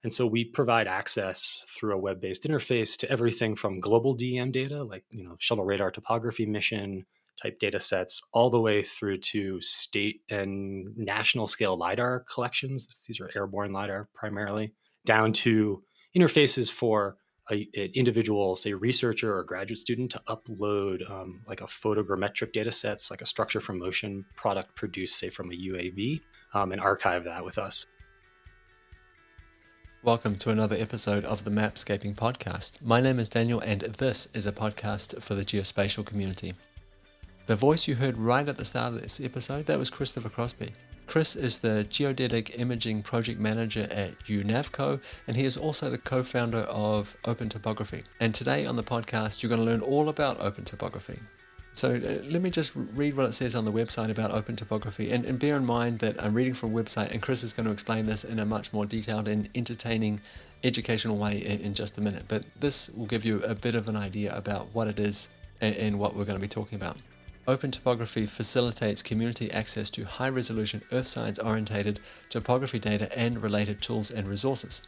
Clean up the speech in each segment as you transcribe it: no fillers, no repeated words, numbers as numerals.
And so we provide access through a web-based interface to everything from global DEM data, like shuttle radar topography mission type data sets, all the way through to state and national scale LiDAR collections. These are airborne LiDAR primarily, down to interfaces for an individual, say, researcher or graduate student to upload like a photogrammetric data sets, like a structure from motion product produced, say, from a UAV, and archive that with us. Welcome to another episode of the Mapscaping podcast. My name is Daniel, and this is a podcast for the geospatial community. The voice you heard right at the start of this episode, that was Christopher Crosby. Chris is the Geodetic Imaging Project Manager at UNAVCO, and he is also the co-founder of OpenTopography. And today on the podcast, you're going to learn all about OpenTopography. So let me just read what it says on the website about OpenTopography, and bear in mind that I'm reading from a website, and Chris is going to explain this in a much more detailed and entertaining educational way in just a minute. But this will give you a bit of an idea about what it is and what we're going to be talking about. OpenTopography facilitates community access to high-resolution earth science-orientated topography data and related tools and resources.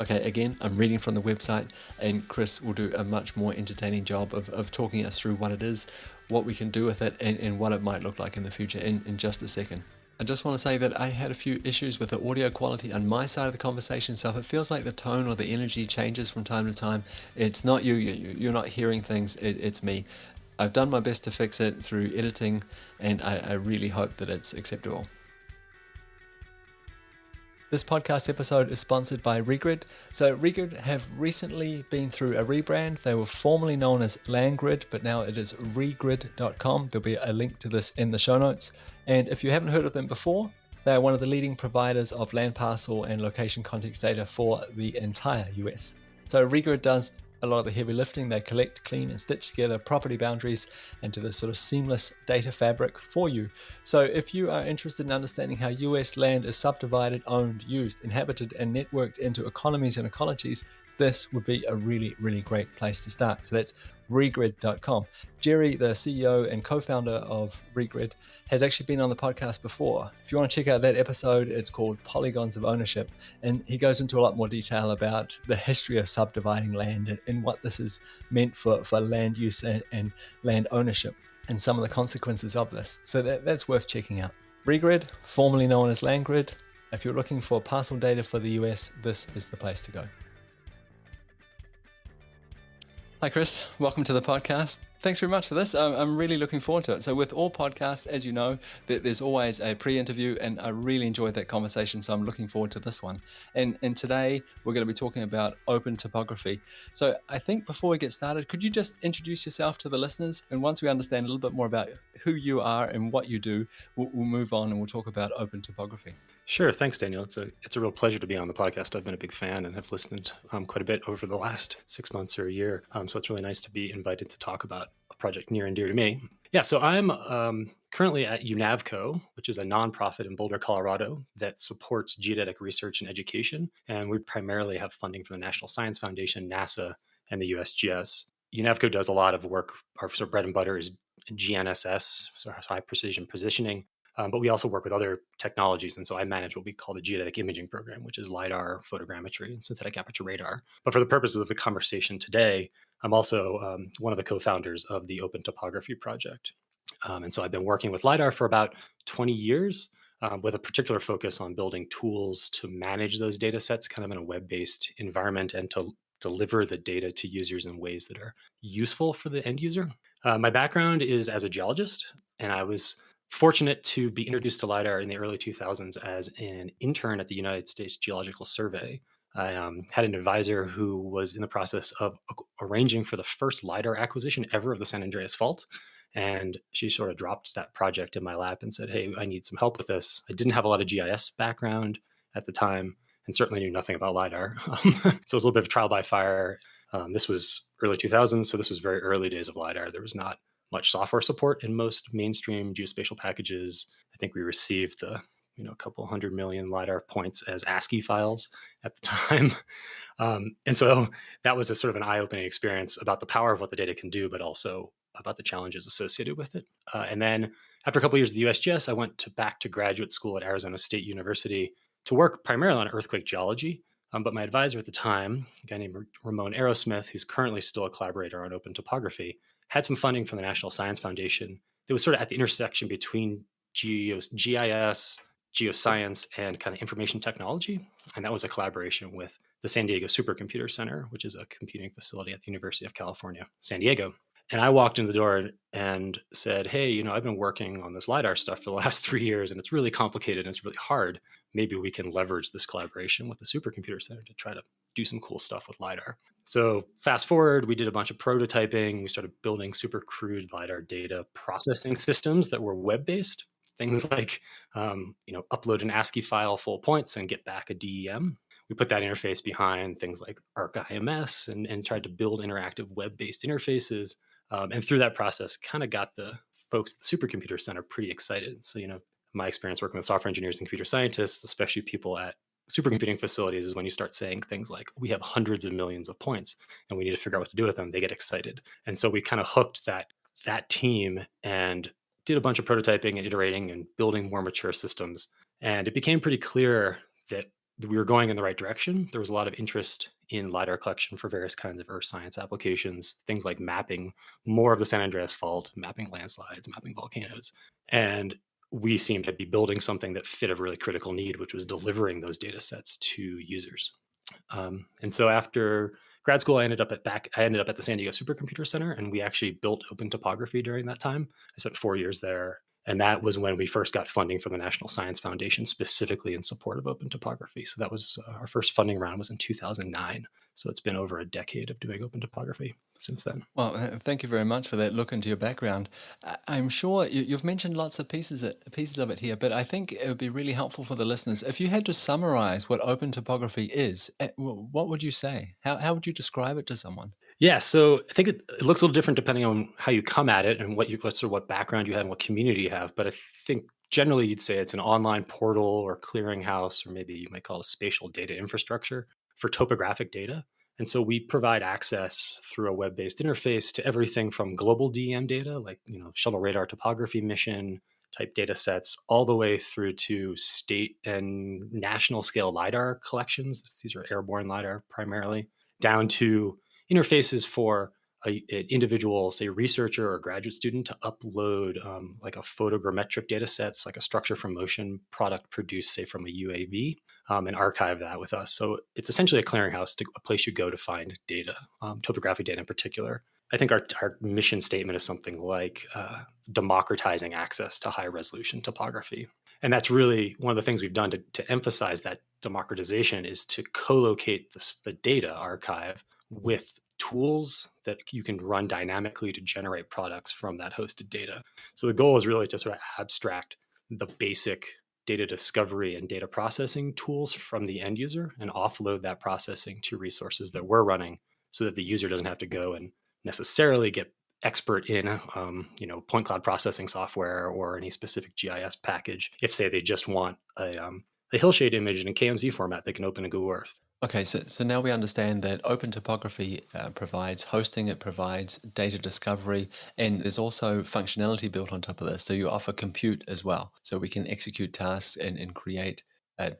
Okay, again, I'm reading from the website, and Chris will do a much more entertaining job of talking us through what it is, what we can do with it, and what it might look like in the future in just a second. I just want to say that I had a few issues with the audio quality on my side of the conversation, so if it feels like the tone or the energy changes from time to time, it's not you're not hearing things, it's me. I've done my best to fix it through editing, and I really hope that it's acceptable. This podcast episode is sponsored by Regrid. So Regrid have recently been through a rebrand. They were formerly known as LandGrid, but now it is regrid.com. There'll be a link to this in the show notes. And if you haven't heard of them before, they are one of the leading providers of land parcel and location context data for the entire US. So Regrid does a lot of the heavy lifting. They collect, clean, and stitch together property boundaries into this sort of seamless data fabric for you. So if you are interested in understanding how US land is subdivided, owned, used, inhabited, and networked into economies and ecologies, this would be a really, really great place to start. So that's regrid.com. Jerry, the CEO and co-founder of Regrid, has actually been on the podcast before. If you want to check out that episode, it's called Polygons of Ownership, and he goes into a lot more detail about the history of subdividing land and what this is meant for land use and land ownership and some of the consequences of this. So that's worth checking out. Regrid, formerly known as LandGrid. If you're looking for parcel data for the US, this is the place to go. Hi, Chris. Welcome to the podcast. Thanks very much for this. I'm really looking forward to it. So with all podcasts, as you know, there's always a pre-interview, and I really enjoyed that conversation, so I'm looking forward to this one. And today, we're going to be talking about OpenTopography. So I think before we get started, could you just introduce yourself to the listeners? And once we understand a little bit more about who you are and what you do, we'll move on and we'll talk about OpenTopography. Sure. Thanks, Daniel. It's a real pleasure to be on the podcast. I've been a big fan and have listened quite a bit over the last 6 months or a year. So it's really nice to be invited to talk about a project near and dear to me. Yeah, so I'm currently at UNAVCO, which is a nonprofit in Boulder, Colorado, that supports geodetic research and education. And we primarily have funding from the National Science Foundation, NASA, and the USGS. UNAVCO does a lot of work. Our sort of bread and butter is GNSS, so high precision positioning. But we also work with other technologies. And so I manage what we call the Geodetic Imaging Program, which is LiDAR, photogrammetry, and synthetic aperture radar. But for the purposes of the conversation today, I'm also one of the co-founders of the OpenTopography project. And so I've been working with LiDAR for about 20 years with a particular focus on building tools to manage those data sets kind of in a web-based environment and to deliver the data to users in ways that are useful for the end user. My background is as a geologist, and I was fortunate to be introduced to LiDAR in the early 2000s as an intern at the United States Geological Survey. I had an advisor who was in the process of arranging for the first LiDAR acquisition ever of the San Andreas Fault. And she sort of dropped that project in my lap and said, hey, I need some help with this. I didn't have a lot of GIS background at the time and certainly knew nothing about LiDAR. So it was a little bit of trial by fire. This was early 2000s, so this was very early days of LiDAR. There was not much software support in most mainstream geospatial packages. I think we received a couple 100 million LiDAR points as ASCII files at the time. And so that was a sort of an eye-opening experience about the power of what the data can do, but also about the challenges associated with it. And then after a couple of years at the USGS, I went back to graduate school at Arizona State University to work primarily on earthquake geology. But my advisor at the time, a guy named Ramon Aerosmith, who's currently still a collaborator on OpenTopography, had some funding from the National Science Foundation that was sort of at the intersection between GIS, geoscience, and kind of information technology. And that was a collaboration with the San Diego Supercomputer Center, which is a computing facility at the University of California, San Diego. And I walked in the door and said, hey, I've been working on this LiDAR stuff for the last 3 years, and it's really complicated and it's really hard. Maybe we can leverage this collaboration with the Supercomputer Center to try to do some cool stuff with LiDAR. So fast forward, we did a bunch of prototyping. We started building super crude LiDAR data processing systems that were web-based. Things like, upload an ASCII file full points and get back a DEM. We put that interface behind things like ArcIMS and tried to build interactive web-based interfaces. And through that process, kind of got the folks at the Supercomputer Center pretty excited. So, my experience working with software engineers and computer scientists, especially people at supercomputing facilities, is when you start saying things like, we have hundreds of millions of points and we need to figure out what to do with them, they get excited. And so we kind of hooked that team and did a bunch of prototyping and iterating and building more mature systems. And it became pretty clear that we were going in the right direction. There was a lot of interest in LiDAR collection for various kinds of earth science applications, things like mapping more of the San Andreas Fault, mapping landslides, mapping volcanoes. And we seemed to be building something that fit a really critical need, which was delivering those data sets to users. And so after grad school, I ended up at the San Diego Supercomputer Center, and we actually built OpenTopography during that time. I spent 4 years there. And that was when we first got funding from the National Science Foundation, specifically in support of OpenTopography. So that was our first funding round was in 2009. So it's been over a decade of doing OpenTopography since then. Well, thank you very much for that look into your background. I'm sure you've mentioned lots of pieces of it here, but I think it would be really helpful for the listeners. If you had to summarize what OpenTopography is, what would you say? How would you describe it to someone? Yeah, so I think it looks a little different depending on how you come at it and what background you have and what community you have. But I think generally you'd say it's an online portal or clearinghouse, or maybe you might call it a spatial data infrastructure for topographic data. And so we provide access through a web-based interface to everything from global DEM data, like shuttle radar topography mission type data sets, all the way through to state and national scale LiDAR collections. These are airborne LiDAR primarily, down to interfaces for an individual, say, researcher or graduate student to upload like a photogrammetric data sets, like a structure from motion product produced, say, from a UAV, and archive that with us. So it's essentially a clearinghouse, a place you go to find data, topographic data in particular. I think our mission statement is something like democratizing access to high resolution topography. And that's really one of the things we've done to emphasize that democratization is to co-locate the data archive with tools that you can run dynamically to generate products from that hosted data. So the goal is really to sort of abstract the basic data discovery and data processing tools from the end user and offload that processing to resources that we're running so that the user doesn't have to go and necessarily get expert in point cloud processing software or any specific GIS package if, say, they just want a hillshade image in a KMZ format they can open in Google Earth. Okay, so now we understand that OpenTopography provides hosting, it provides data discovery, and there's also functionality built on top of this. So you offer compute as well. So we can execute tasks and create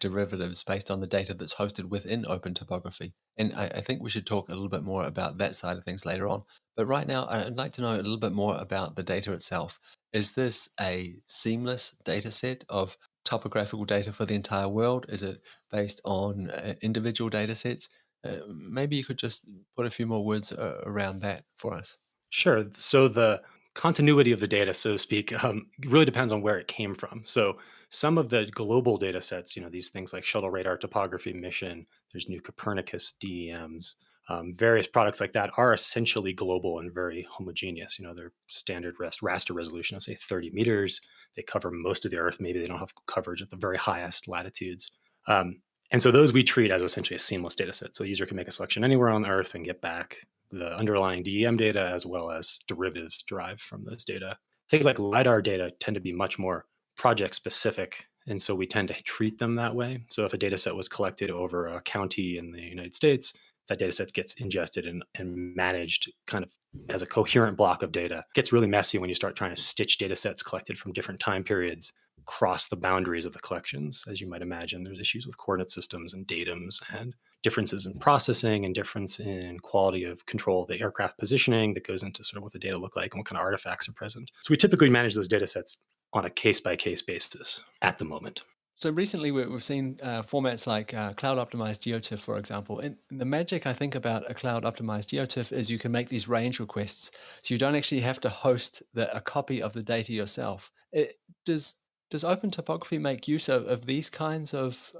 derivatives based on the data that's hosted within OpenTopography. And I think we should talk a little bit more about that side of things later on. But right now, I'd like to know a little bit more about the data itself. Is this a seamless data set of topographical data for the entire world? Is it based on individual data sets? Maybe you could just put a few more words around that for us. Sure. So the continuity of the data, so to speak, really depends on where it came from. So some of the global data sets, these things like shuttle radar topography mission, there's new Copernicus DEMs, various products like that are essentially global and very homogeneous. They're standard raster resolution of, say, 30 meters. They cover most of the Earth. Maybe they don't have coverage at the very highest latitudes. And so those we treat as essentially a seamless data set. So a user can make a selection anywhere on the Earth and get back the underlying DEM data as well as derivatives derived from those data. Things like LiDAR data tend to be much more project specific. And so we tend to treat them that way. So if a data set was collected over a county in the United States, that data set gets ingested and managed kind of as a coherent block of data. It gets really messy when you start trying to stitch data sets collected from different time periods across the boundaries of the collections. As you might imagine, there's issues with coordinate systems and datums and differences in processing and difference in quality of control of the aircraft positioning that goes into sort of what the data look like and what kind of artifacts are present. So we typically manage those data sets on a case-by-case basis at the moment. So recently we've seen formats like cloud-optimized geotiff, for example. And the magic I think about a cloud-optimized geotiff is you can make these range requests. So you don't actually have to host a copy of the data yourself. Does OpenTopography make use of these kinds of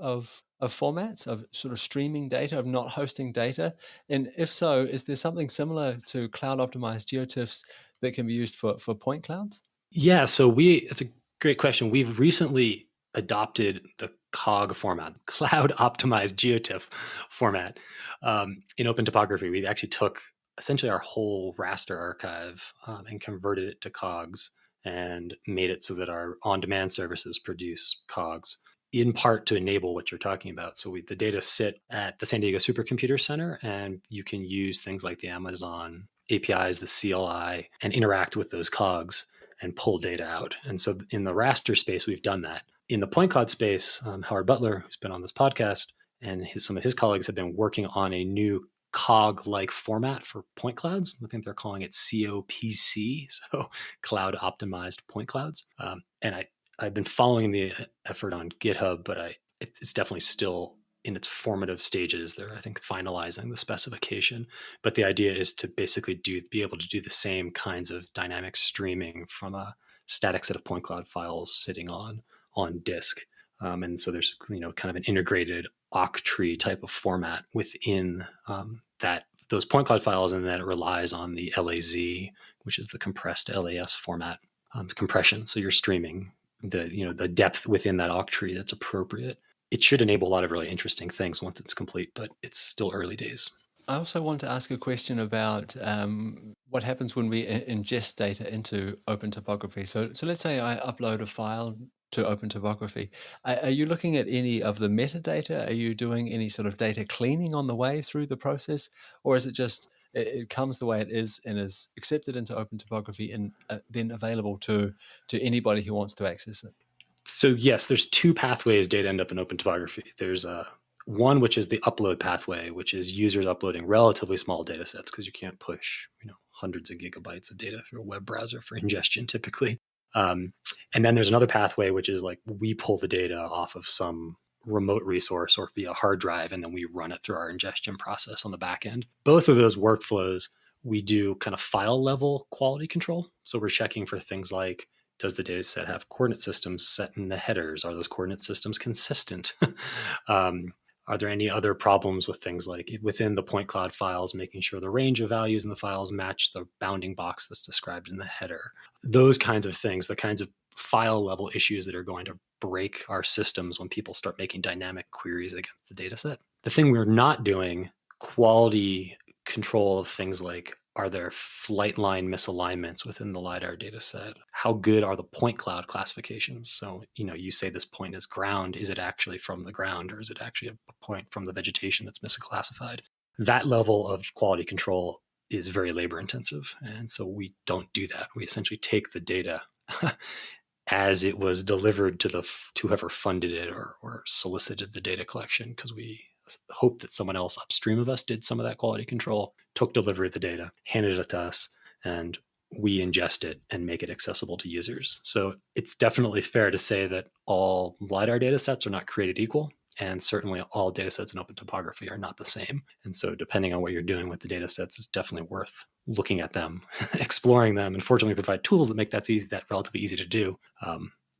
formats, of sort of streaming data, of not hosting data? And if so, is there something similar to cloud-optimized geotiffs that can be used for point clouds? Yeah, so it's a great question. We've recently adopted the COG format, Cloud Optimized GeoTIFF format, in OpenTopography. We actually took essentially our whole raster archive and converted it to COGs and made it so that our on-demand services produce COGs, in part to enable what you're talking about. So the data sit at the San Diego Supercomputer Center, and you can use things like the Amazon APIs, the CLI, and interact with those COGs and pull data out. And so in the raster space, we've done that. In the point cloud space, Howard Butler, who's been on this podcast, and some of his colleagues have been working on a new COG-like format for point clouds. I think they're calling it COPC, so Cloud Optimized Point Clouds. And I've been following the effort on GitHub, but it's definitely still in its formative stages. They're, I think, finalizing the specification. But the idea is to basically be able to do the same kinds of dynamic streaming from a static set of point cloud files sitting on disk. And so there's kind of an integrated octree type of format within those point cloud files, and then it relies on the LAZ, which is the compressed LAS format compression. So you're streaming the depth within that octree that's appropriate. It should enable a lot of really interesting things once it's complete, but it's still early days. I also want to ask a question about what happens when we ingest data into OpenTopography. So let's say I upload a file to OpenTopography. Are you looking at any of the metadata? Are you doing any sort of data cleaning on the way through the process? Or is it just it comes the way it is and is accepted into OpenTopography and then available to anybody who wants to access it? So yes, there's two pathways data end up in OpenTopography. There's one, which is the upload pathway, which is users uploading relatively small data sets because you can't push hundreds of gigabytes of data through a web browser for ingestion typically. And then there's another pathway, which is like we pull the data off of some remote resource or via hard drive, and then we run it through our ingestion process on the back end. Both of those workflows, we do kind of file level quality control. So we're checking for things like, does the data set have coordinate systems set in the headers? Are those coordinate systems consistent? Are there any other problems with things like within the point cloud files, making sure the range of values in the files match the bounding box that's described in the header? Those kinds of things, the kinds of file level issues that are going to break our systems when people start making dynamic queries against the data set. The thing we're not doing, quality control of things like, are there flight line misalignments within the LiDAR data set? How good are the point cloud classifications? So, you say this point is ground. Is it actually from the ground, or is it actually a point from the vegetation that's misclassified? That level of quality control is very labor intensive. And so we don't do that. We essentially take the data as it was delivered to whoever funded it or solicited the data collection, because we hope that someone else upstream of us did some of that quality control, took delivery of the data, handed it to us, and we ingest it and make it accessible to users. So it's definitely fair to say that all LiDAR data sets are not created equal, and certainly all data sets in OpenTopography are not the same. And so depending on what you're doing with the data sets, it's definitely worth looking at them, exploring them, and fortunately provide tools that make that relatively easy to do.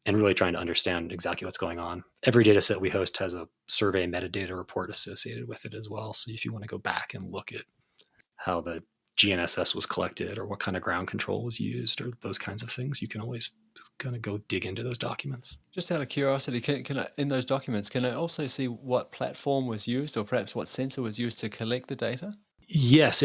And really trying to understand exactly what's going on. Every data set we host has a survey metadata report associated with it as well. So if you want to go back and look at how the GNSS was collected or what kind of ground control was used or those kinds of things, you can always kind of go dig into those documents. Just out of curiosity, can I, in those documents, can I also see what platform was used or perhaps what sensor was used to collect the data? Yes,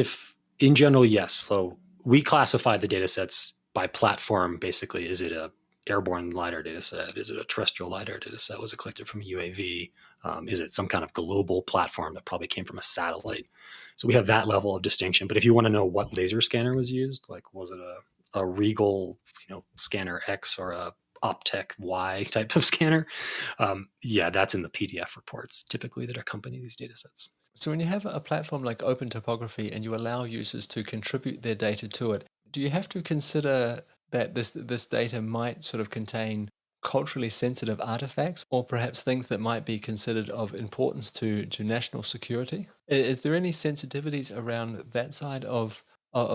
in general, yes. So we classify the data sets by platform. Basically, is it a airborne LiDAR data set? Is it a terrestrial LiDAR data set? Was it collected from a UAV? Is it some kind of global platform that probably came from a satellite? So we have that level of distinction. But if you want to know what laser scanner was used, like was it a Regal, scanner X or a Optec Y type of scanner? Yeah, that's in the PDF reports typically that accompany these data sets. So when you have a platform like OpenTopography and you allow users to contribute their data to it, do you have to consider that this data might sort of contain culturally sensitive artifacts or perhaps things that might be considered of importance to national security? Is there any sensitivities around that side of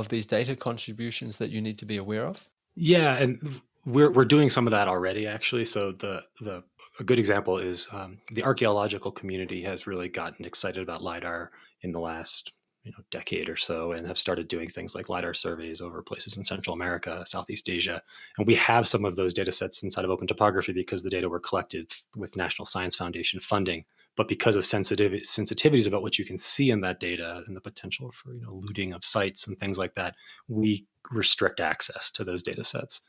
these data contributions that you need to be aware of? Yeah, and we're doing some of that already, actually. So the a good example is the archaeological community has really gotten excited about lidar in the last decade or so, and have started doing things like lidar surveys over places in Central America, Southeast Asia, and we have some of those data sets inside of Open Topography because the data were collected with National Science Foundation funding. But because of sensitivities about what you can see in that data and the potential for looting of sites and things like that, we restrict access to those data sets.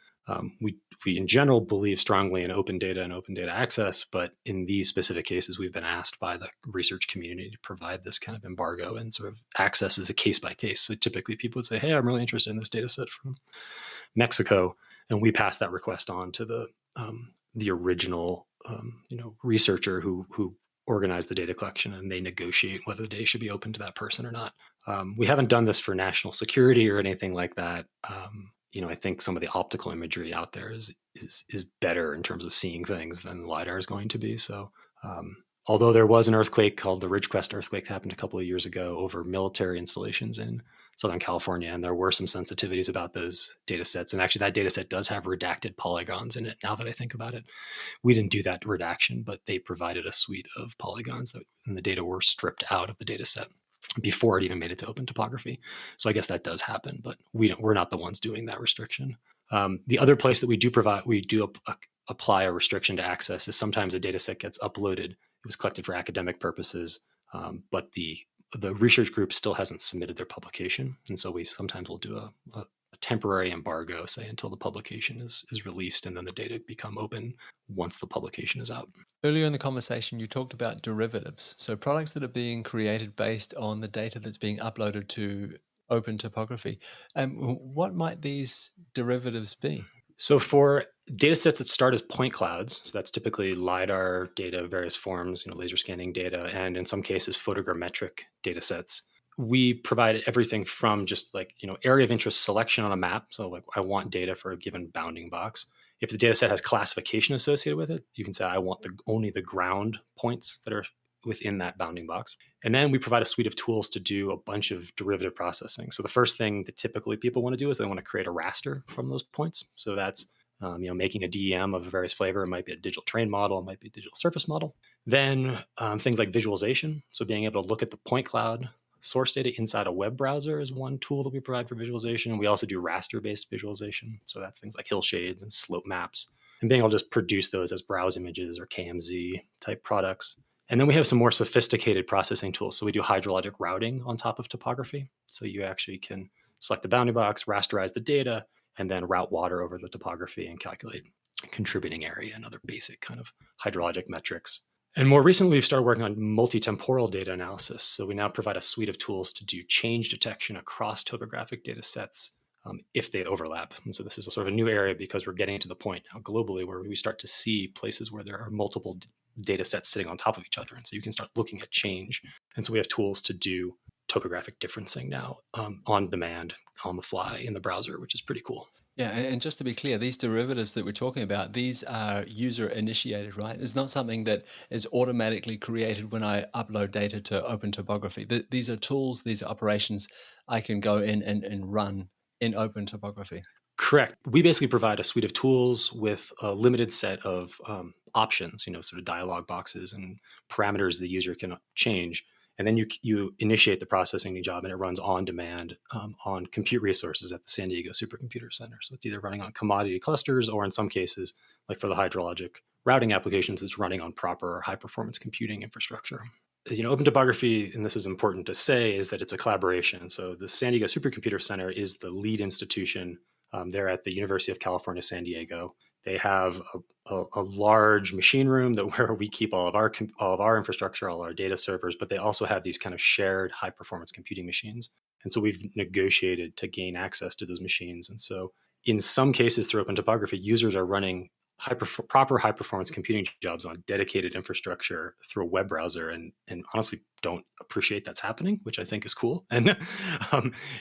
We in general believe strongly in open data and open data access, but in these specific cases, we've been asked by the research community to provide this kind of embargo, and sort of access is a case by case. So typically people would say, hey, I'm really interested in this data set from Mexico, and we pass that request on to the original researcher who organized the data collection, and they negotiate whether the data should be open to that person or not. We haven't done this for national security or anything like that. I think some of the optical imagery out there is better in terms of seeing things than lidar is going to be. So, although there was an earthquake called the Ridgecrest earthquake that happened a couple of years ago over military installations in Southern California, and there were some sensitivities about those data sets. And actually, that data set does have redacted polygons in it. Now that I think about it, we didn't do that redaction, but they provided a suite of polygons that, and the data were stripped out of the data set before it even made it to Open Topography. So I guess that does happen, but we're not the ones doing that restriction. The other place that we do apply a restriction to access is sometimes a data set gets uploaded. It was collected for academic purposes, but the research group still hasn't submitted their publication, and so we sometimes will do a temporary embargo, say until the publication is released, and then the data become open once the publication is out. Earlier in the conversation, you talked about derivatives, so products that are being created based on the data that's being uploaded to Open Topography. What might these derivatives be? So for data sets that start as point clouds, so that's typically LiDAR data of various forms, laser scanning data, and in some cases, photogrammetric data sets. We provide everything from just like, area of interest selection on a map. So like I want data for a given bounding box. If the data set has classification associated with it, you can say I want only the ground points that are within that bounding box. And then we provide a suite of tools to do a bunch of derivative processing. So the first thing that typically people want to do is they want to create a raster from those points. So that's making a DEM of a various flavor. It might be a digital train model, it might be a digital surface model. Then things like visualization. So being able to look at the point cloud source data inside a web browser is one tool that we provide for visualization. And we also do raster-based visualization. So that's things like hill shades and slope maps. And being able to just produce those as browse images or KMZ type products. And then we have some more sophisticated processing tools. So we do hydrologic routing on top of topography. So you actually can select the bounding box, rasterize the data, and then route water over the topography and calculate contributing area and other basic kind of hydrologic metrics. And more recently, we've started working on multi-temporal data analysis. So we now provide a suite of tools to do change detection across topographic data sets if they overlap. And so this is a sort of a new area because we're getting to the point now globally where we start to see places where there are multiple data sets sitting on top of each other. And so you can start looking at change. And so we have tools to do topographic differencing now on demand, on the fly in the browser, which is pretty cool. Yeah, and just to be clear, these derivatives that we're talking about, these are user initiated, right? It's not something that is automatically created when I upload data to Open Topography. These are tools, these are operations I can go in and run in Open Topography. Correct. We basically provide a suite of tools with a limited set of options, sort of dialog boxes and parameters the user can change. And then you initiate the processing job and it runs on demand on compute resources at the San Diego Supercomputer Center. So it's either running on commodity clusters or in some cases, like for the hydrologic routing applications, it's running on proper high performance computing infrastructure. Open Topography, and this is important to say, is that it's a collaboration. So the San Diego Supercomputer Center is the lead institution. They're at the University of California, San Diego. They have a large machine room where we keep all of our infrastructure, all our data servers, but they also have these kind of shared high performance computing machines. And so we've negotiated to gain access to those machines. And so in some cases through Open Topography, users are running proper high performance computing jobs on dedicated infrastructure through a web browser, and honestly don't appreciate that's happening, which I think is cool, and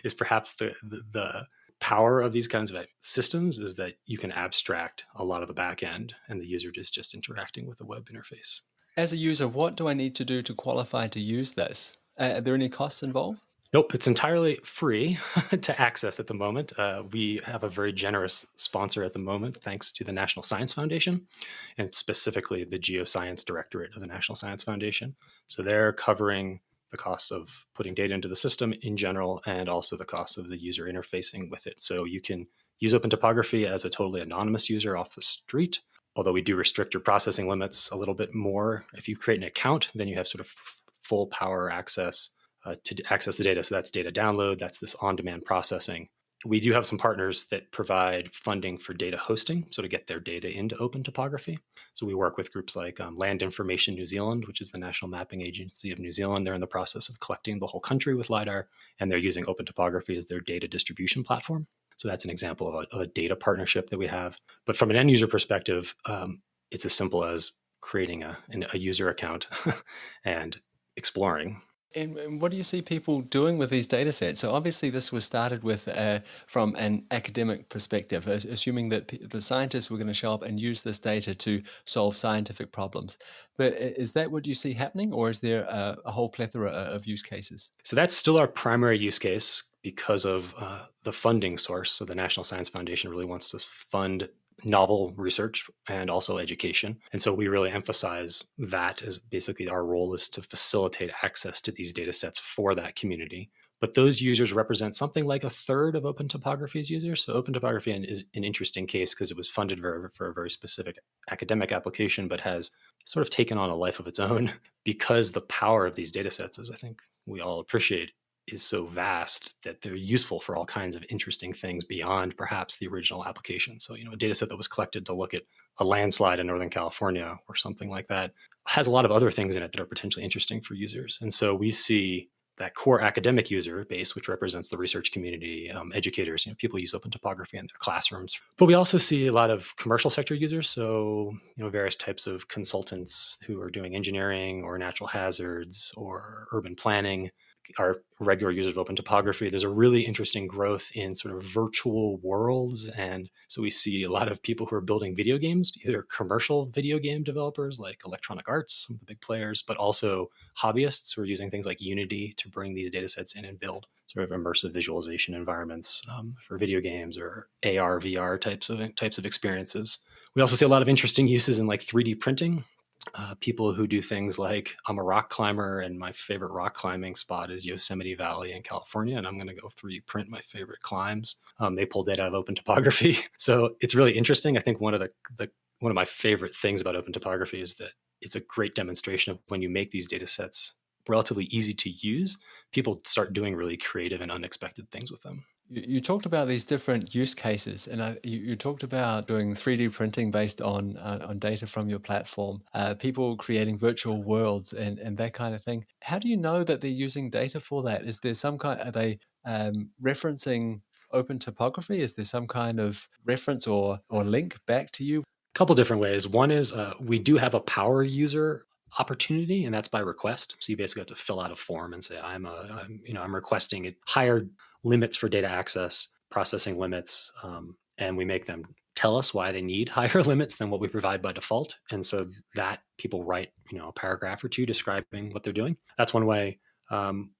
is perhaps the power of these kinds of systems, is that you can abstract a lot of the back end and the user is just interacting with the web interface. As a user, what do I need to do to qualify to use this? Are there any costs involved? Nope, it's entirely free to access at the moment. We have a very generous sponsor at the moment, thanks to the National Science Foundation, and specifically the Geoscience Directorate of the National Science Foundation. So they're covering the costs of putting data into the system in general, and also the costs of the user interfacing with it. So you can use OpenTopography as a totally anonymous user off the street, although we do restrict your processing limits a little bit more. If you create an account, then you have sort of full power access to access the data. So that's data download, that's this on-demand processing. We do have some partners that provide funding for data hosting, so to get their data into OpenTopography. So we work with groups like Land Information New Zealand, which is the national mapping agency of New Zealand. They're in the process of collecting the whole country with LiDAR, and they're using OpenTopography as their data distribution platform. So that's an example of a data partnership that we have. But from an end user perspective, it's as simple as creating a user account and exploring. And what do you see people doing with these data sets? So obviously this was started with from an academic perspective, assuming that the scientists were going to show up and use this data to solve scientific problems. But is that what you see happening, or is there a whole plethora of use cases? So that's still our primary use case because of the funding source. So the National Science Foundation really wants to fund novel research and also education. And so we really emphasize that as basically our role is to facilitate access to these data sets for that community. But those users represent something like a third of OpenTopography's users. So OpenTopography is an interesting case because it was funded for a very specific academic application, but has sort of taken on a life of its own because the power of these data sets, as I think we all appreciate, is so vast that they're useful for all kinds of interesting things beyond perhaps the original application. So, a data set that was collected to look at a landslide in Northern California or something like that has a lot of other things in it that are potentially interesting for users. And so we see that core academic user base, which represents the research community, educators, people use OpenTopography in their classrooms. But we also see a lot of commercial sector users. So, various types of consultants who are doing engineering or natural hazards or urban planning are regular users of OpenTopography. There's a really interesting growth in sort of virtual worlds. And so we see a lot of people who are building video games, either commercial video game developers like Electronic Arts, some of the big players, but also hobbyists who are using things like Unity to bring these data sets in and build sort of immersive visualization environments for video games or AR, VR types of experiences. We also see a lot of interesting uses in like 3D printing. People who do things like, I'm a rock climber and my favorite rock climbing spot is Yosemite Valley in California, and I'm going to go 3D print my favorite climbs. They pull data out of OpenTopography. So it's really interesting. I think one of my favorite things about OpenTopography is that it's a great demonstration of when you make these data sets relatively easy to use, people start doing really creative and unexpected things with them. You talked about these different use cases, and you talked about doing 3D printing based on data from your platform, people creating virtual worlds and that kind of thing. How do you know that they're using data for that? Is there some kind? Are they referencing OpenTopography? Is there some kind of reference or link back to you? A couple different ways. One is we do have a power user opportunity, and that's by request. So you basically have to fill out a form and say, I'm requesting higher limits for data access, processing limits, and we make them tell us why they need higher limits than what we provide by default. And so that people write, a paragraph or two describing what they're doing. That's one way.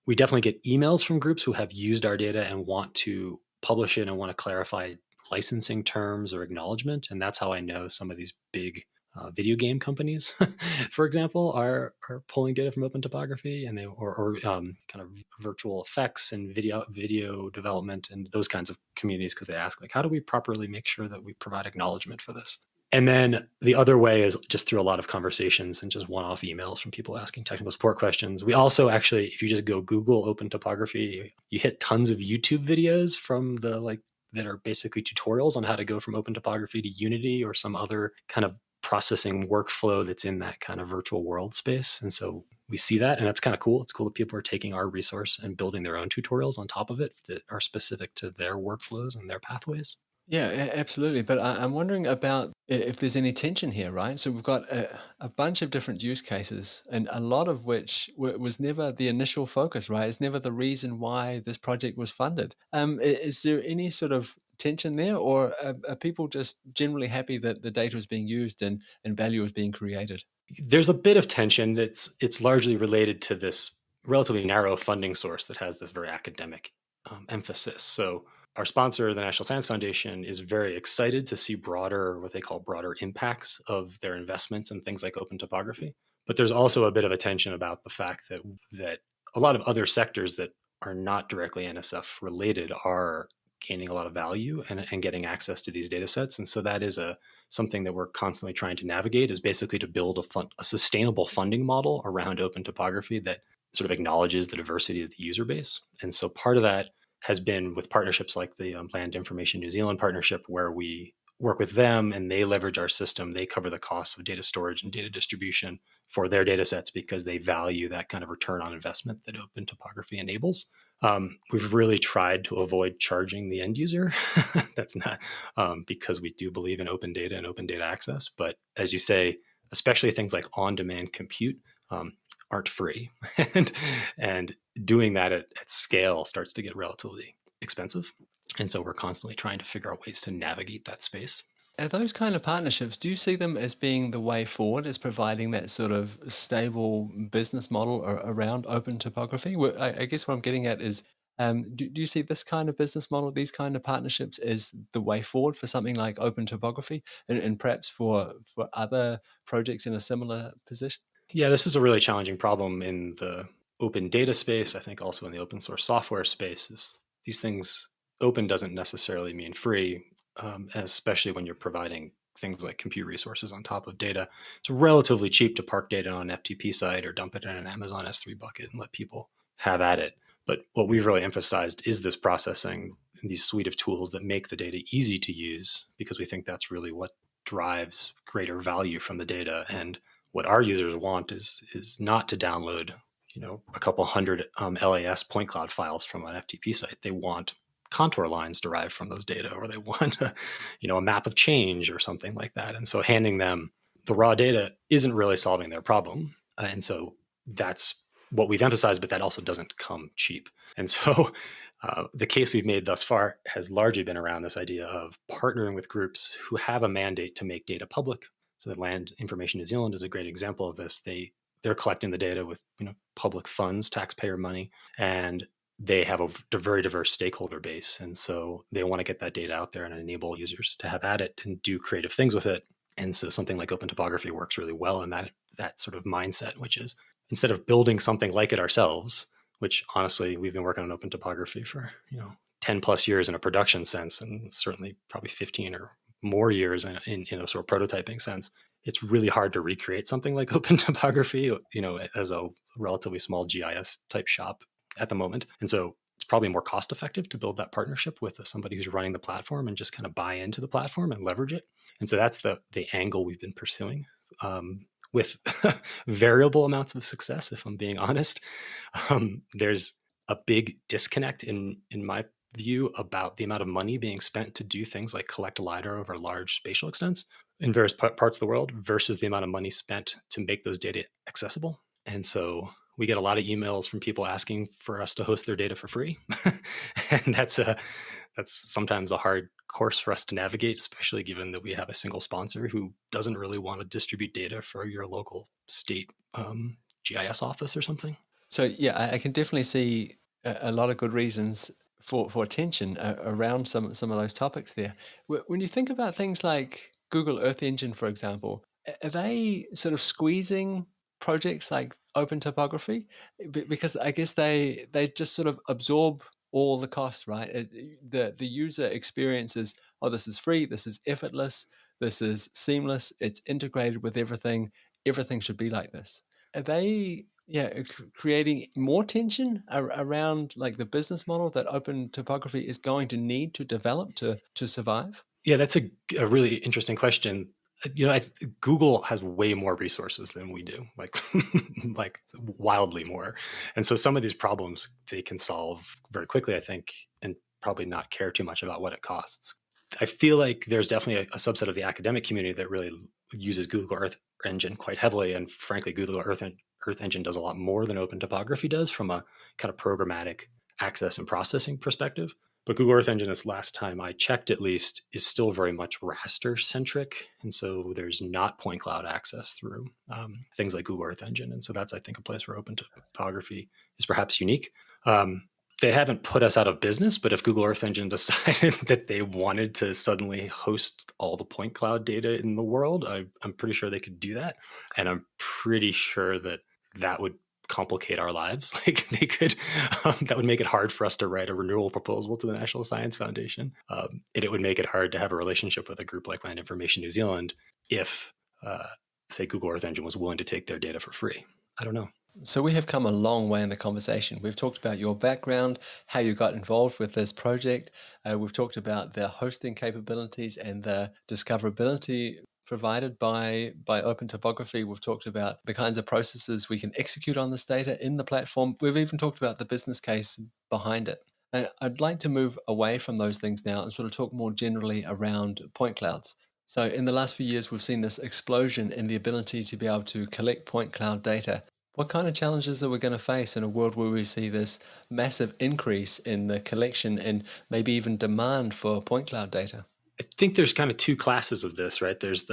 We definitely get emails from groups who have used our data and want to publish it and want to clarify licensing terms or acknowledgement. And that's how I know some of these big video game companies, for example, are pulling data from OpenTopography, and kind of virtual effects and video development and those kinds of communities, because they ask, like, how do we properly make sure that we provide acknowledgement for this? And then the other way is just through a lot of conversations and just one-off emails from people asking technical support questions. We also actually, if you just go Google OpenTopography, you hit tons of YouTube videos from that are basically tutorials on how to go from OpenTopography to Unity or some other kind of processing workflow that's in that kind of virtual world space. And so we see that, and that's kind of cool. It's cool that people are taking our resource and building their own tutorials on top of it that are specific to their workflows and their pathways. Yeah, absolutely. But I'm wondering about if there's any tension here, right? So we've got a bunch of different use cases, and a lot of which was never the initial focus, right? It's never the reason why this project was funded. Is there any sort of tension there, or are people just generally happy that the data is being used and value is being created? There's a bit of tension that's it's largely related to this relatively narrow funding source that has this very academic emphasis. So our sponsor, the National Science Foundation, is very excited to see broader, what they call broader impacts of their investments in things like open topography. But there's also a bit of a tension about the fact that a lot of other sectors that are not directly NSF related are gaining a lot of value and getting access to these data sets. And so that is something that we're constantly trying to navigate, is basically to build a sustainable funding model around open topography that sort of acknowledges the diversity of the user base. And so part of that has been with partnerships like the Land Information New Zealand partnership, where we work with them and they leverage our system. They cover the costs of data storage and data distribution for their data sets because they value that kind of return on investment that open topography enables. We've really tried to avoid charging the end user. That's not because we do believe in open data and open data access. But as you say, especially things like on-demand compute aren't free, and doing that at scale starts to get relatively expensive. And so we're constantly trying to figure out ways to navigate that space. Are those kind of partnerships, do you see them as being the way forward, as providing that sort of stable business model around open topography? I guess what I'm getting at is, do you see this kind of business model, these kind of partnerships, as the way forward for something like open topography and perhaps for other projects in a similar position? Yeah, this is a really challenging problem in the open data space. I think also in the open source software space is these things. Open doesn't necessarily mean free, especially when you're providing things like compute resources on top of data. It's relatively cheap to park data on an FTP site or dump it in an Amazon S3 bucket and let people have at it. But what we've really emphasized is this processing, these suite of tools that make the data easy to use, because we think that's really what drives greater value from the data. And what our users want is not to download, a couple hundred LAS point cloud files from an FTP site. They want contour lines derived from those data, or they want a map of change or something like that. And so handing them the raw data isn't really solving their problem. And so that's what we've emphasized, but that also doesn't come cheap. And so the case we've made thus far has largely been around this idea of partnering with groups who have a mandate to make data public. So the Land Information New Zealand is a great example of this. They're collecting the data with public funds, taxpayer money, and they have a very diverse stakeholder base. And so they want to get that data out there and enable users to have at it and do creative things with it. And so something like Open Topography works really well in that sort of mindset, which is instead of building something like it ourselves, which honestly, we've been working on Open Topography for 10 plus years in a production sense, and certainly probably 15 or more years in a sort of prototyping sense. It's really hard to recreate something like Open Topography, as a relatively small GIS type shop at the moment. And so it's probably more cost effective to build that partnership with somebody who's running the platform and just kind of buy into the platform and leverage it. And so that's the angle we've been pursuing, with variable amounts of success, if I'm being honest. There's a big disconnect in my view about the amount of money being spent to do things like collect LiDAR over large spatial extents in various parts of the world versus the amount of money spent to make those data accessible. And so we get a lot of emails from people asking for us to host their data for free. And that's sometimes a hard course for us to navigate, especially given that we have a single sponsor who doesn't really want to distribute data for your local state GIS office or something. So yeah, I can definitely see a lot of good reasons for attention around some of those topics there. When you think about things like Google Earth Engine, for example, are they sort of squeezing projects like Open Topography? Because I guess they just sort of absorb all the costs, right? The user experience is, oh, this is free, this is effortless, this is seamless, it's integrated with everything. Everything should be like this. Are they, yeah, creating more tension around like the business model that open topography is going to need to develop to survive? Yeah, that's a really interesting question. Google has way more resources than we do, like like wildly more. And so some of these problems they can solve very quickly, I think, and probably not care too much about what it costs. I feel like there's definitely a subset of the academic community that really uses Google Earth Engine quite heavily, and frankly, Earth Engine does a lot more than OpenTopography does from a kind of programmatic access and processing perspective. But Google Earth Engine, this last time I checked at least, is still very much raster centric. And so there's not point cloud access through things like Google Earth Engine. And so that's, I think, a place where OpenTopography is perhaps unique. They haven't put us out of business, but if Google Earth Engine decided that they wanted to suddenly host all the point cloud data in the world, I'm pretty sure they could do that. And I'm pretty sure that that would complicate our lives. Like they could, that would make it hard for us to write a renewal proposal to the National Science Foundation. And it would make it hard to have a relationship with a group like Land Information New Zealand if, say, Google Earth Engine was willing to take their data for free. I don't know. So we have come a long way in the conversation. We've talked about your background, how you got involved with this project. We've talked about the hosting capabilities and the discoverability provided by OpenTopography. We've talked about the kinds of processes we can execute on this data in the platform. We've even talked about the business case behind it. I'd like to move away from those things now and sort of talk more generally around point clouds. So in the last few years, we've seen this explosion in the ability to be able to collect point cloud data. What kind of challenges are we going to face in a world where we see this massive increase in the collection and maybe even demand for point cloud data? I think there's kind of two classes of this, right? There's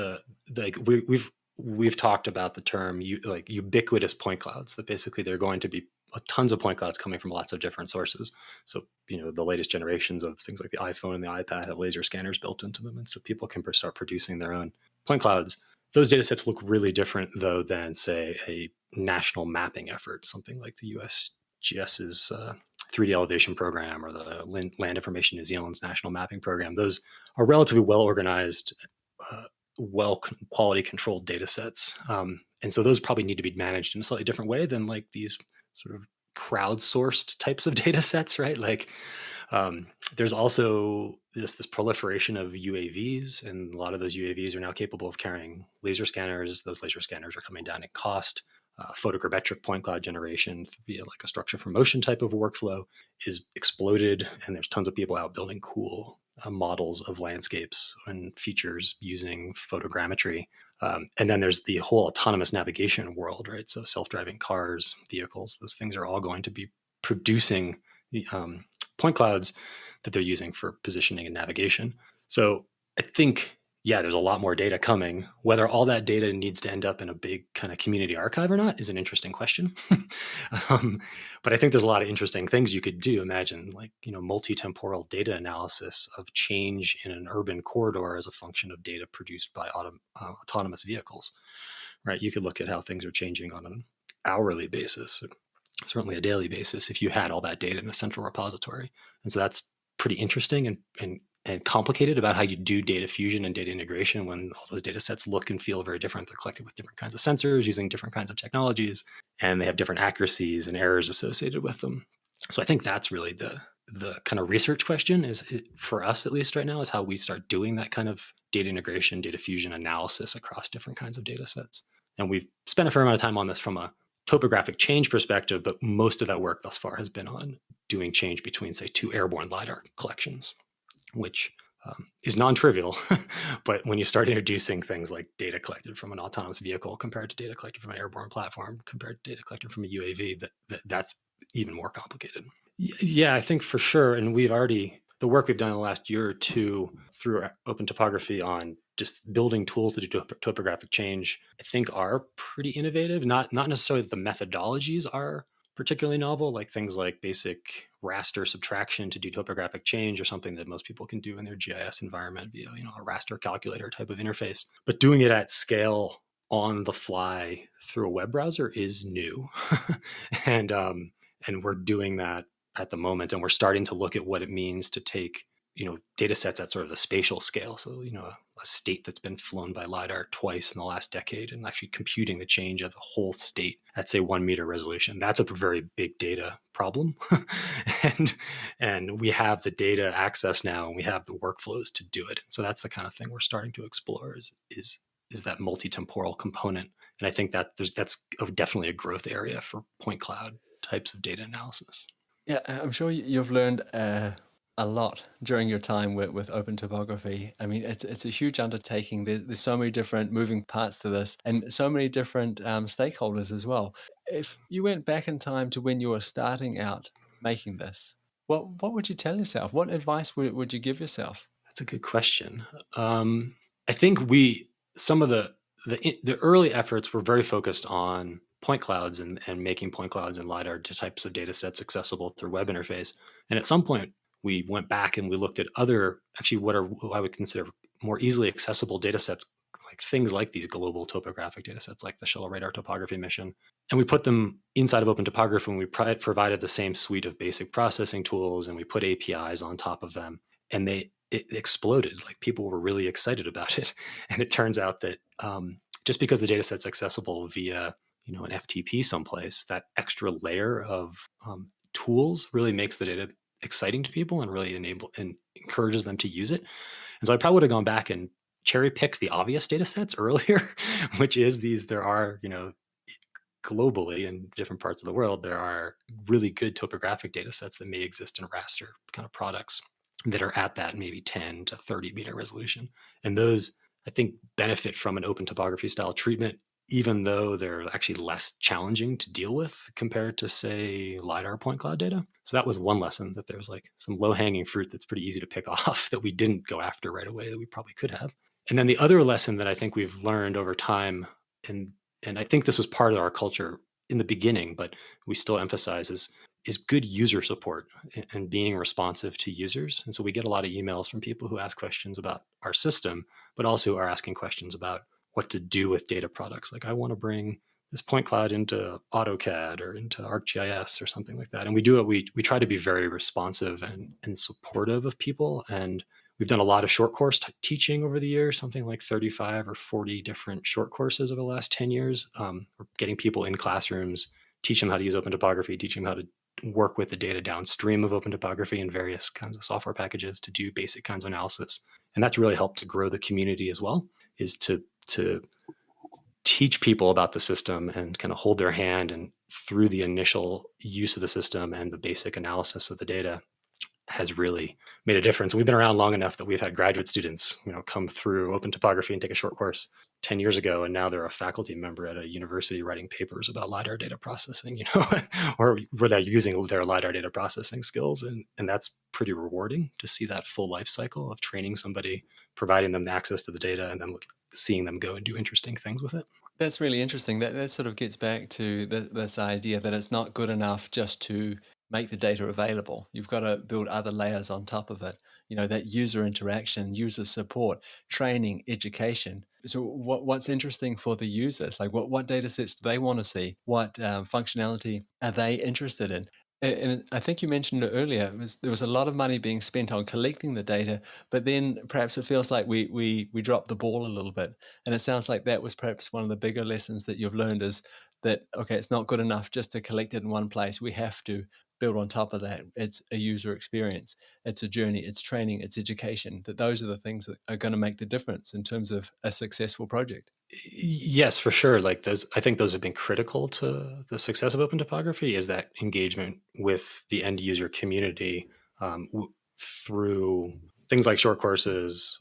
we've talked about the term like ubiquitous point clouds, that basically they're going to be tons of point clouds coming from lots of different sources. So, the latest generations of things like the iPhone and the iPad have laser scanners built into them. And so people can start producing their own point clouds. Those data sets look really different, though, than, say, a national mapping effort, something like the USGS's 3D elevation program or the Land Information New Zealand's national mapping program. Those are relatively well organized, well quality controlled data sets. And so those probably need to be managed in a slightly different way than like these sort of crowdsourced types of data sets, right? Like there's also this proliferation of UAVs, and a lot of those UAVs are now capable of carrying laser scanners. Those laser scanners are coming down in cost. Photogrammetric point cloud generation via like a structure for motion type of workflow is exploded, and there's tons of people out building cool models of landscapes and features using photogrammetry. And then there's the whole autonomous navigation world, right? So self-driving cars, vehicles, those things are all going to be producing the point clouds that they're using for positioning and navigation. So I think, yeah, there's a lot more data coming. Whether all that data needs to end up in a big kind of community archive or not is an interesting question. But I think there's a lot of interesting things you could do. Imagine like, multi-temporal data analysis of change in an urban corridor as a function of data produced by autonomous vehicles, right? You could look at how things are changing on an hourly basis, certainly a daily basis, if you had all that data in a central repository. And so that's pretty interesting and complicated about how you do data fusion and data integration when all those data sets look and feel very different. They're collected with different kinds of sensors using different kinds of technologies, and they have different accuracies and errors associated with them. So I think that's really the kind of research question for us, at least right now, is how we start doing that kind of data integration, data fusion analysis across different kinds of data sets. And we've spent a fair amount of time on this from a topographic change perspective, but most of that work thus far has been on doing change between, say, two airborne LiDAR collections, which is non-trivial. But when you start introducing things like data collected from an autonomous vehicle compared to data collected from an airborne platform compared to data collected from a UAV, that's even more complicated. Yeah, I think for sure. And the work we've done in the last year or two through OpenTopography on just building tools to do topographic change, I think are pretty innovative. Not necessarily that the methodologies are particularly novel, like things like basic raster subtraction to do topographic change, or something that most people can do in their GIS environment via a raster calculator type of interface. But doing it at scale on the fly through a web browser is new, and we're doing that at the moment, and we're starting to look at what it means to take data sets at sort of the spatial scale. So, a state that's been flown by LiDAR twice in the last decade, and actually computing the change of the whole state at, say, 1 meter resolution. That's a very big data problem. and we have the data access now, and we have the workflows to do it. So that's the kind of thing we're starting to explore is that multi-temporal component. And I think that's definitely a growth area for point cloud types of data analysis. Yeah, I'm sure you've learned a lot during your time with Open Topography. I mean, it's a huge undertaking. There's so many different moving parts to this, and so many different stakeholders as well. If you went back in time to when you were starting out making this, what would you tell yourself? What advice would you give yourself? That's a good question. I think some of the early efforts were very focused on point clouds and making point clouds and lidar types of data sets accessible through web interface. And at some point, we went back and we looked at other, actually, what I would consider more easily accessible data sets, like things like these global topographic data sets, like the shuttle radar topography mission. And we put them inside of OpenTopography, and we provided the same suite of basic processing tools, and we put APIs on top of them. And it exploded. Like, people were really excited about it. And it turns out that just because the data set's accessible via an FTP someplace, that extra layer of tools really makes the data exciting to people and really encourages them to use it. And so I probably would have gone back and cherry picked the obvious data sets earlier, which is there are, globally in different parts of the world, there are really good topographic data sets that may exist in raster kind of products that are at that maybe 10 to 30 meter resolution. And those, I think, benefit from an open topography style treatment, even though they're actually less challenging to deal with compared to, say, LiDAR point cloud data. So that was one lesson, that there's like some low hanging fruit that's pretty easy to pick off that we didn't go after right away that we probably could have. And then the other lesson that I think we've learned over time, and I think this was part of our culture in the beginning, but we still emphasize, is good user support and being responsive to users. And so we get a lot of emails from people who ask questions about our system, but also are asking questions about what to do with data products. Like, I want to bring this point cloud into AutoCAD or into ArcGIS or something like that. And we do it. We try to be very responsive and supportive of people. And we've done a lot of short course teaching over the years, something like 35 or 40 different short courses over the last 10 years. We're getting people in classrooms, teach them how to use Open Topography, teach them how to work with the data downstream of Open Topography in various kinds of software packages to do basic kinds of analysis. And that's really helped to grow the community as well, is to teach people about the system and kind of hold their hand, and through the initial use of the system and the basic analysis of the data has really made a difference. We've been around long enough that we've had graduate students, come through Open Topography and take a short course 10 years ago, and now they're a faculty member at a university writing papers about LiDAR data processing, or where they're using their LiDAR data processing skills. And that's pretty rewarding to see that full life cycle of training somebody, providing them access to the data, and then seeing them go and do interesting things with it. That's really interesting. That sort of gets back to this idea that it's not good enough just to make the data available. You've got to build other layers on top of it. That user interaction, user support, training, education. So what's interesting for the users? Like, what data sets do they want to see? What functionality are they interested in? And I think you mentioned it earlier. There was a lot of money being spent on collecting the data, but then perhaps it feels like we dropped the ball a little bit. And it sounds like that was perhaps one of the bigger lessons that you've learned, is that, okay, it's not good enough just to collect it in one place. We have to build on top of that. It's a user experience, it's a journey, it's training, it's education. That those are the things that are going to make the difference in terms of a successful project. Yes, for sure. Like, I think those have been critical to the success of Open Topography, is that engagement with the end user community through things like short courses.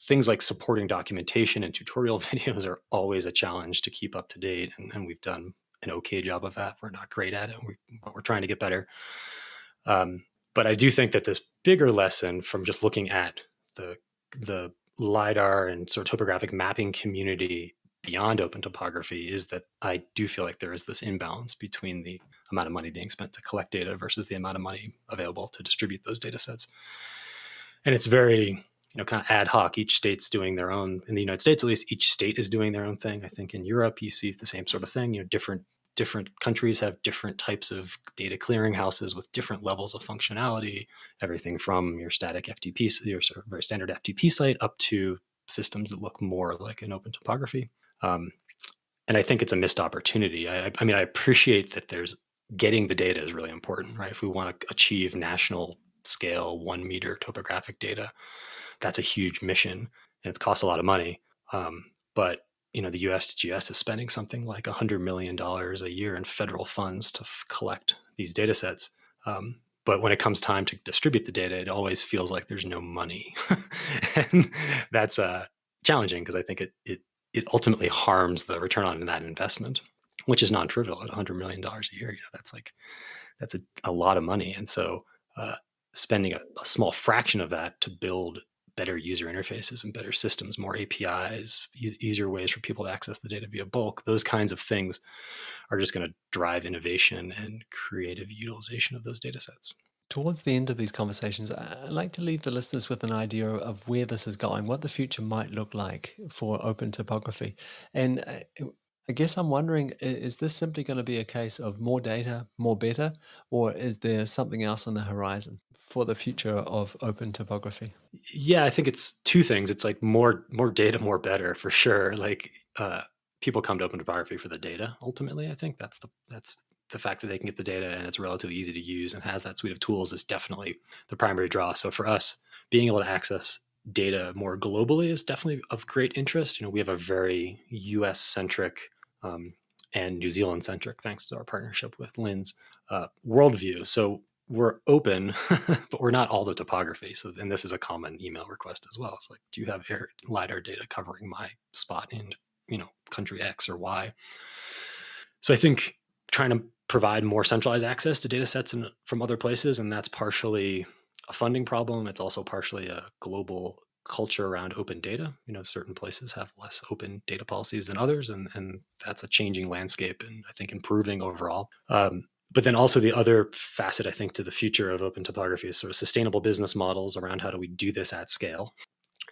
Things like supporting documentation and tutorial videos are always a challenge to keep up to date, and we've done an okay job of that. We're not great at it, but we're trying to get better. But I do think that this bigger lesson from just looking at the LiDAR and sort of topographic mapping community beyond Open Topography is that I do feel like there is this imbalance between the amount of money being spent to collect data versus the amount of money available to distribute those data sets. And it's very, kind of ad hoc. Each state's doing their own. In the United States, at least, each state is doing their own thing. I think in Europe, you see the same sort of thing. Different countries have different types of data clearinghouses with different levels of functionality, everything from your static FTP, your sort of very standard FTP site, up to systems that look more like an Open Topography. And I think it's a missed opportunity. I mean, I appreciate that getting the data is really important, right? If we want to achieve national scale 1 meter topographic data, that's a huge mission, and it's cost a lot of money. But the USGS is spending something like $100 million a year in federal funds to collect these data sets. But when it comes time to distribute the data, it always feels like there's no money. And that's challenging because I think it ultimately harms the return on that investment, which is non-trivial at $100 million a year. That's a lot of money. And so spending a small fraction of that to build better user interfaces and better systems, more APIs, easier ways for people to access the data via bulk, those kinds of things are just going to drive innovation and creative utilization of those data sets. Towards the end of these conversations, I'd like to leave the listeners with an idea of where this is going, what the future might look like for open topography. And I guess I'm wondering, is this simply going to be a case of more data, more better, or is there something else on the horizon for the future of open topography? Yeah, I think it's two things. It's like more data, more better for sure. Like people come to open topography for the data. Ultimately, I think that's the fact that they can get the data and it's relatively easy to use and has that suite of tools is definitely the primary draw. So for us, being able to access data more globally is definitely of great interest. We have a very US centric and New Zealand centric, thanks to our partnership with Lynn's worldview. So we're open, but we're not all the topography. So, and this is a common email request as well. It's like, do you have LiDAR data covering my spot in, country X or Y? So I think trying to provide more centralized access to data sets from other places, and that's partially a funding problem. It's also partially a global culture around open data. Certain places have less open data policies than others, and that's a changing landscape and I think improving overall. But then also the other facet, I think, to the future of open topography is sort of sustainable business models around how do we do this at scale,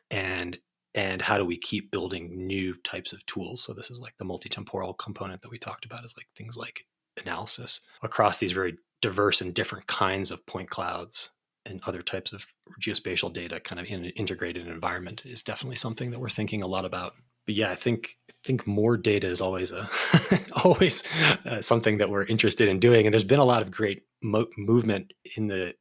and how do we keep building new types of tools. So this is like the multi-temporal component that we talked about, is like things like analysis across these very diverse and different kinds of point clouds and other types of geospatial data kind of in an integrated environment is definitely something that we're thinking a lot about. But yeah, I think more data is always always something that we're interested in doing. And there's been a lot of great movement in the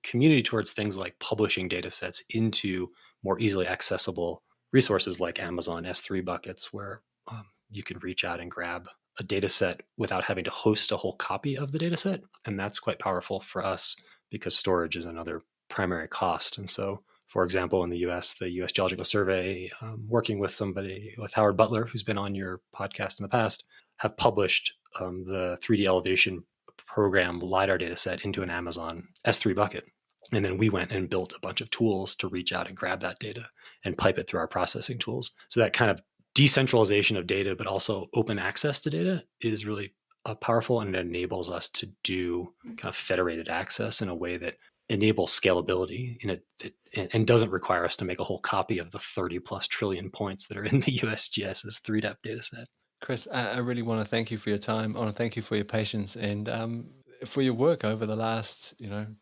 community towards things like publishing data sets into more easily accessible resources like Amazon S3 buckets, where you can reach out and grab a data set without having to host a whole copy of the data set. And that's quite powerful for us because storage is another primary cost. And so, for example, in the US Geological Survey, working with Howard Butler, who's been on your podcast in the past, have published the 3D elevation program LiDAR data set into an Amazon S3 bucket. And then we went and built a bunch of tools to reach out and grab that data and pipe it through our processing tools. So that kind of decentralization of data, but also open access to data, is really powerful, and it enables us to do kind of federated access in a way that enables scalability and doesn't require us to make a whole copy of the 30 plus trillion points that are in the USGS's 3DEP data set. Chris, I really want to thank you for your time. I want to thank you for your patience and for your work over the last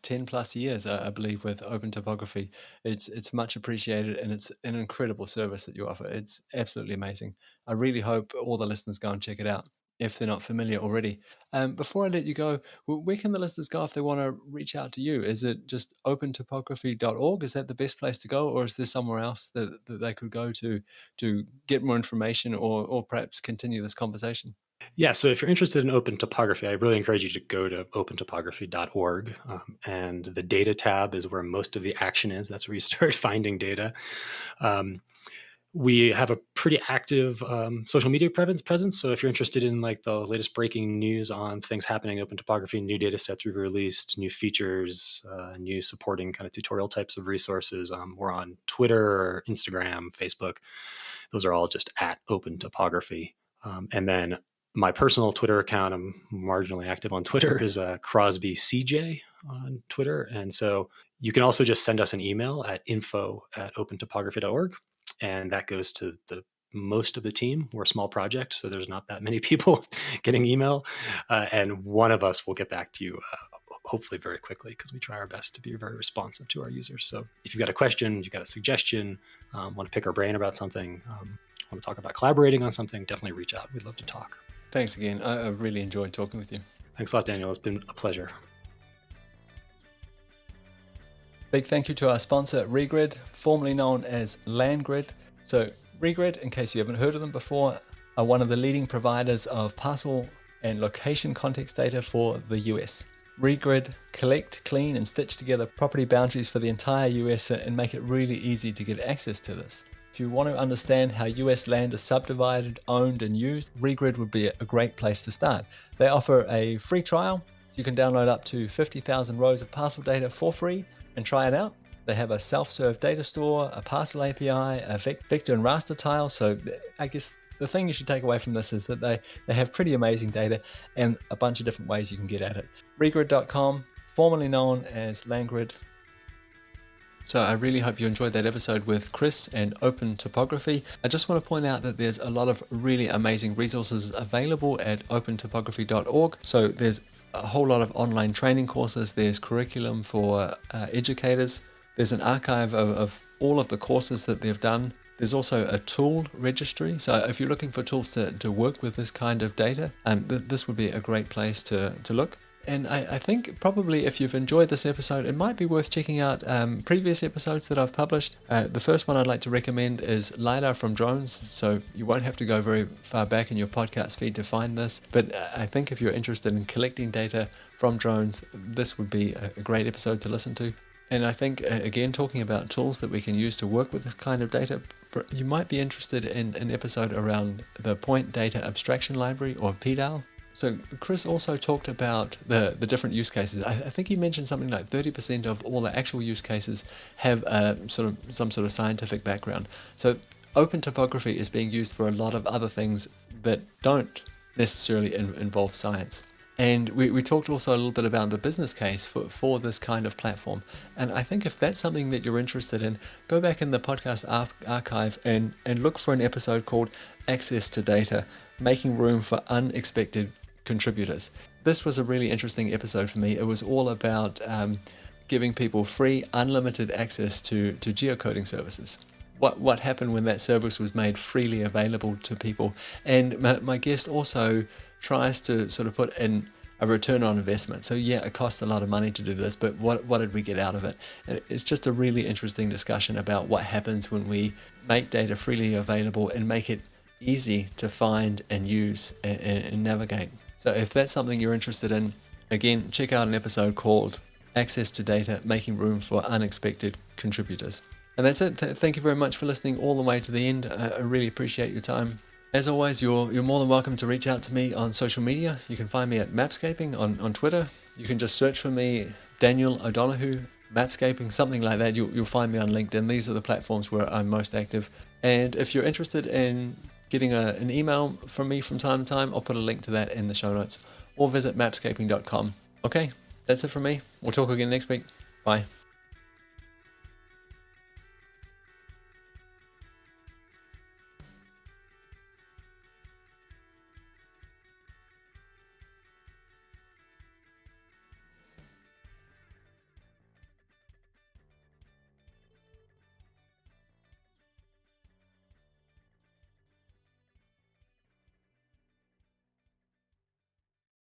10 plus years, I believe, with Open Topography. It's much appreciated, and it's an incredible service that you offer. It's absolutely amazing. I really hope all the listeners go and check it out if they're not familiar already. Before I let you go, where can the listeners go if they want to reach out to you? Is it just opentopography.org? Is that the best place to go, or is there somewhere else that they could go to get more information or perhaps continue this conversation? Yeah, so if you're interested in open topography, I really encourage you to go to opentopography.org. And the data tab is where most of the action is. That's where you start finding data. We have a pretty active social media presence. So if you're interested in like the latest breaking news on things happening in open topography, new data sets we've released, new features, new supporting kind of tutorial types of resources, we're on Twitter, Instagram, Facebook. Those are all just at open topography. And then my personal Twitter account, I'm marginally active on Twitter, is Crosby CJ on Twitter. And so you can also just send us an email at info@opentopography.org. And that goes to most of the team. We're a small project, so there's not that many people getting email. And one of us will get back to you hopefully very quickly, because we try our best to be very responsive to our users. So if you've got a question, you've got a suggestion, want to pick our brain about something, want to talk about collaborating on something, definitely reach out. We'd love to talk. Thanks again. I really enjoyed talking with you. Thanks a lot, Daniel. It's been a pleasure. Big thank you to our sponsor, Regrid, formerly known as LandGrid. So Regrid, in case you haven't heard of them before, are one of the leading providers of parcel and location context data for the US. Regrid, collect, clean, and stitch together property boundaries for the entire US and make it really easy to get access to this. If you want to understand how US land is subdivided, owned, and used, Regrid would be a great place to start. They offer a free trial, so you can download up to 50,000 rows of parcel data for free and try it out. They have a self-serve data store, a parcel API, a vector and raster tile. So I guess the thing you should take away from this is that they have pretty amazing data and a bunch of different ways you can get at it. Regrid.com, formerly known as LandGrid. So I really hope you enjoyed that episode with Chris and OpenTopography. I just want to point out that there's a lot of really amazing resources available at opentopography.org. So there's a whole lot of online training courses. There's curriculum for educators. There's an archive of all of the courses that they've done. There's also a tool registry. So if you're looking for tools to work with this kind of data, this would be a great place to look. And I think probably if you've enjoyed this episode, it might be worth checking out previous episodes that I've published. The first one I'd like to recommend is LiDAR from drones. So you won't have to go very far back in your podcast feed to find this. But I think if you're interested in collecting data from drones, this would be a great episode to listen to. And I think, again, talking about tools that we can use to work with this kind of data, you might be interested in an episode around the Point Data Abstraction Library, or PDAL. So Chris also talked about the different use cases. I think he mentioned something like 30% of all the actual use cases have some sort of scientific background. So OpenTopography is being used for a lot of other things that don't necessarily involve science. And we talked also a little bit about the business case for this kind of platform. And I think if that's something that you're interested in, go back in the podcast archive and look for an episode called Access to Data, Making Room for Unexpected Contributors. This was a really interesting episode for me. It was all about giving people free, unlimited access to geocoding services. What happened when that service was made freely available to people. And my guest also tries to sort of put in a return on investment. So yeah, it costs a lot of money to do this, but what did we get out of it? And it's just a really interesting discussion about what happens when we make data freely available and make it easy to find and use and navigate. So if that's something you're interested in, again, check out an episode called Access to Data, Making Room for Unexpected Contributors. And that's it. Thank you very much for listening all the way to the end. I really appreciate your time. As always, you're more than welcome to reach out to me on social media. You can find me at Mapscaping on Twitter. You can just search for me, Daniel O'Donoghue, Mapscaping, something like that. You'll find me on LinkedIn. These are the platforms where I'm most active. And if you're interested in getting an email from me from time to time, I'll put a link to that in the show notes, or visit mapscaping.com. Okay, that's it from me. We'll talk again next week. Bye.